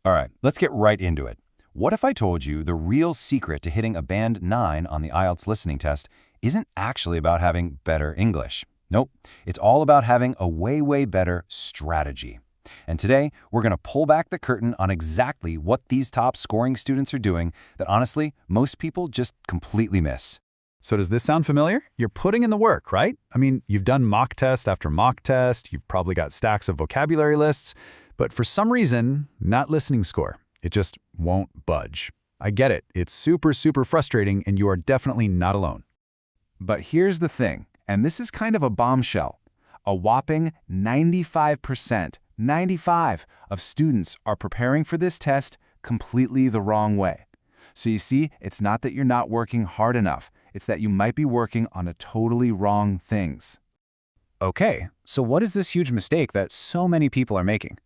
All right, let's get right into it. What if I told you the real secret to hitting a band 9 on the IELTS listening test isn't actually about having better English? Nope, it's all about having a way better strategy. And today, we're going to pull back the curtain on exactly what these top scoring students are doing that honestly, most people just completely miss. So does this sound familiar? You're putting in the work, right? I mean, you've done mock test after mock test, you've probably got stacks of vocabulary lists, but for some reason, not listening score. It just won't budge. I get it. It's super frustrating, and you are definitely not alone. But here's the thing, and this is kind of a bombshell. A whopping 95% of students are preparing for this test completely the wrong way. So you see, it's not that you're not working hard enough. It's that you might be working on a totally wrong things. Okay, so what is this huge mistake that so many people are making?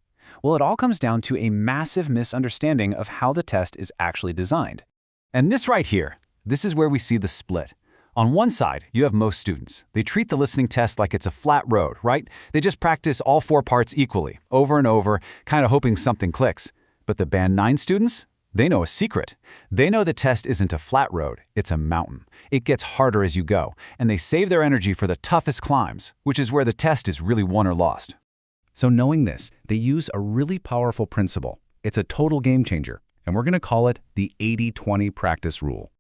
Well, it all comes down to a massive misunderstanding of how the test is actually designed. And this right here, this is where we see the split. On one side, you have most students. They treat the listening test like it's a flat road, right? They just practice all 4 parts equally, over and over, kind of hoping something clicks. But the Band 9 students? They know a secret. They know the test isn't a flat road, it's a mountain. It gets harder as you go, and they save their energy for the toughest climbs, which is where the test is really won or lost. So knowing this, they use a really powerful principle. It's a total game changer, and we're going to call it the 80-20 practice rule.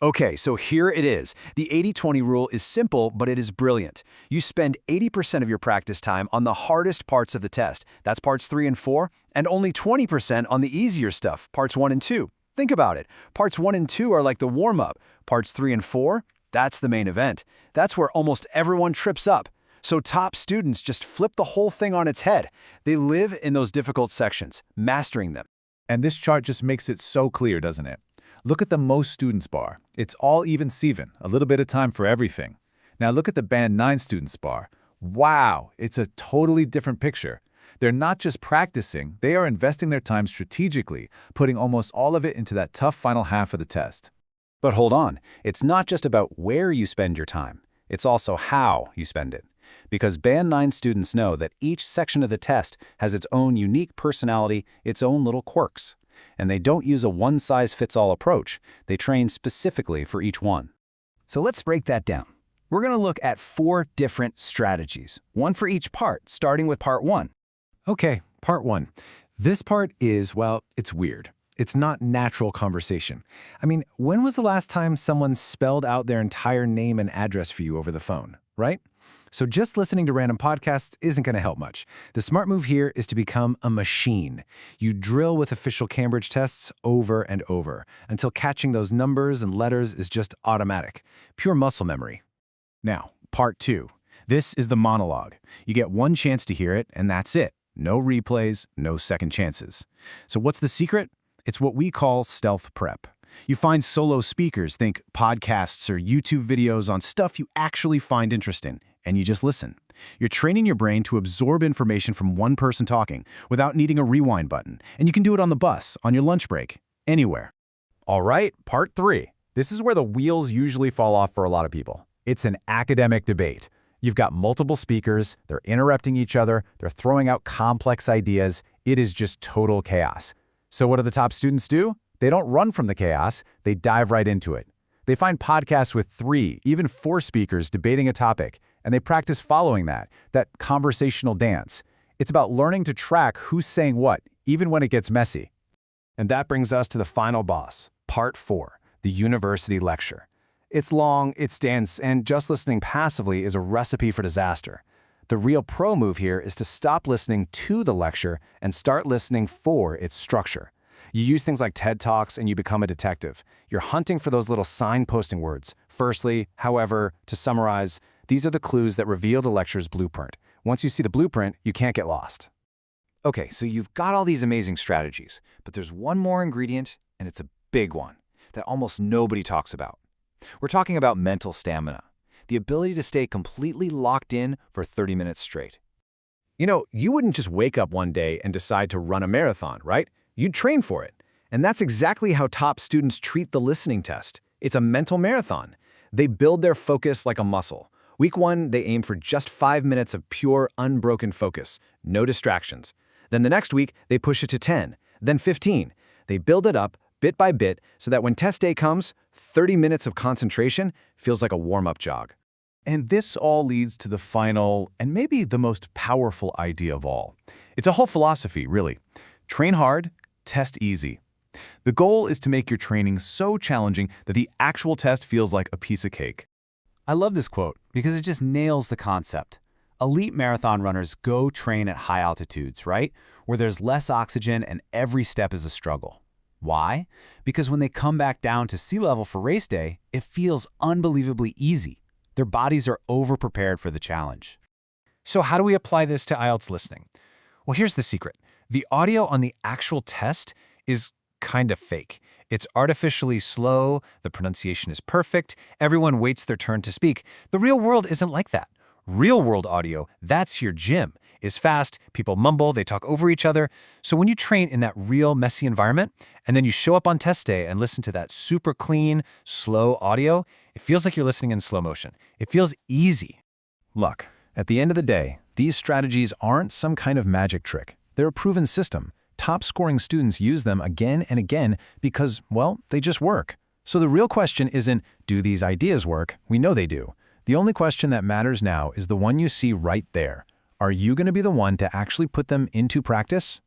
Okay, so here it is. The 80-20 rule is simple, but it is brilliant. You spend 80% of your practice time on the hardest parts of the test. That's parts 3 and 4, and only 20% on the easier stuff, parts 1 and 2. Think about it. Parts 1 and 2 are like the warm-up. Parts 3 and 4, that's the main event. That's where almost everyone trips up. So top students just flip the whole thing on its head. They live in those difficult sections, mastering them. And this chart just makes it so clear, doesn't it? Look at the most students bar. It's all even-Steven, a little bit of time for everything. Now look at the Band 9 students bar. Wow, it's a totally different picture. They're not just practicing, they are investing their time strategically, putting almost all of it into that tough final half of the test. But hold on, it's not just about where you spend your time. It's also how you spend it. Because Band 9 students know that each section of the test has its own unique personality, its own little quirks. And they don't use a one-size-fits-all approach. They train specifically for each one. So let's break that down. We're going to look at 4 different strategies, one for each part, starting with part 1. Okay, part 1. This part is, well, it's weird. It's not natural conversation. I mean, when was the last time someone spelled out their entire name and address for you over the phone, right? So just listening to random podcasts isn't going to help much. The smart move here is to become a machine. You drill with official Cambridge tests over and over until catching those numbers and letters is just automatic. Pure muscle memory. Now, part 2. This is the monologue. You get one chance to hear it, and that's it. No replays, no second chances. So what's the secret? It's what we call stealth prep. You find solo speakers, think podcasts or YouTube videos on stuff you actually find interesting, and you just listen. You're training your brain to absorb information from one person talking without needing a rewind button, and you can do it on the bus, on your lunch break, anywhere. All right, part 3. This is where the wheels usually fall off for a lot of people. It's an academic debate. You've got multiple speakers, they're interrupting each other, they're throwing out complex ideas. It is just total chaos. So what do the top students do? They don't run from the chaos, they dive right into it. They find podcasts with 3, even 4 speakers debating a topic, and they practice following that conversational dance. It's about learning to track who's saying what, even when it gets messy. And that brings us to the final boss, part 4, the university lecture. It's long, it's dense, and just listening passively is a recipe for disaster. The real pro move here is to stop listening to the lecture and start listening for its structure. You use things like TED Talks and you become a detective. You're hunting for those little signposting words. Firstly, however, to summarize, these are the clues that reveal the lecture's blueprint. Once you see the blueprint, you can't get lost. Okay, so you've got all these amazing strategies, but there's one more ingredient, and it's a big one that almost nobody talks about. We're talking about mental stamina, the ability to stay completely locked in for 30 minutes straight. You know, you wouldn't just wake up one day and decide to run a marathon, right? You'd train for it. And that's exactly how top students treat the listening test. It's a mental marathon. They build their focus like a muscle. Week 1, they aim for just 5 minutes of pure, unbroken focus, no distractions. Then the next week, they push it to 10. then 15. They build it up bit by bit so that when test day comes, 30 minutes of concentration feels like a warm-up jog. And this all leads to the final and maybe the most powerful idea of all. It's a whole philosophy, really. Train hard, test easy. The goal is to make your training so challenging that the actual test feels like a piece of cake. I love this quote because it just nails the concept. Elite marathon runners go train at high altitudes, right? Where there's less oxygen and every step is a struggle. Why? Because when they come back down to sea level for race day, it feels unbelievably easy. Their bodies are over-prepared for the challenge. So how do we apply this to IELTS listening? Well, here's the secret. The audio on the actual test is kind of fake. It's artificially slow, the pronunciation is perfect, everyone waits their turn to speak. The real world isn't like that. Real-world audio, that's your gym, is fast, people mumble, they talk over each other. So when you train in that real messy environment, and then you show up on test day and listen to that super clean, slow audio, it feels like you're listening in slow motion. It feels easy. Look, at the end of the day, these strategies aren't some kind of magic trick. They're a proven system. Top-scoring students use them again and again because, well, they just work. So the real question isn't, do these ideas work? We know they do. The only question that matters now is the one you see right there. Are you going to be the one to actually put them into practice?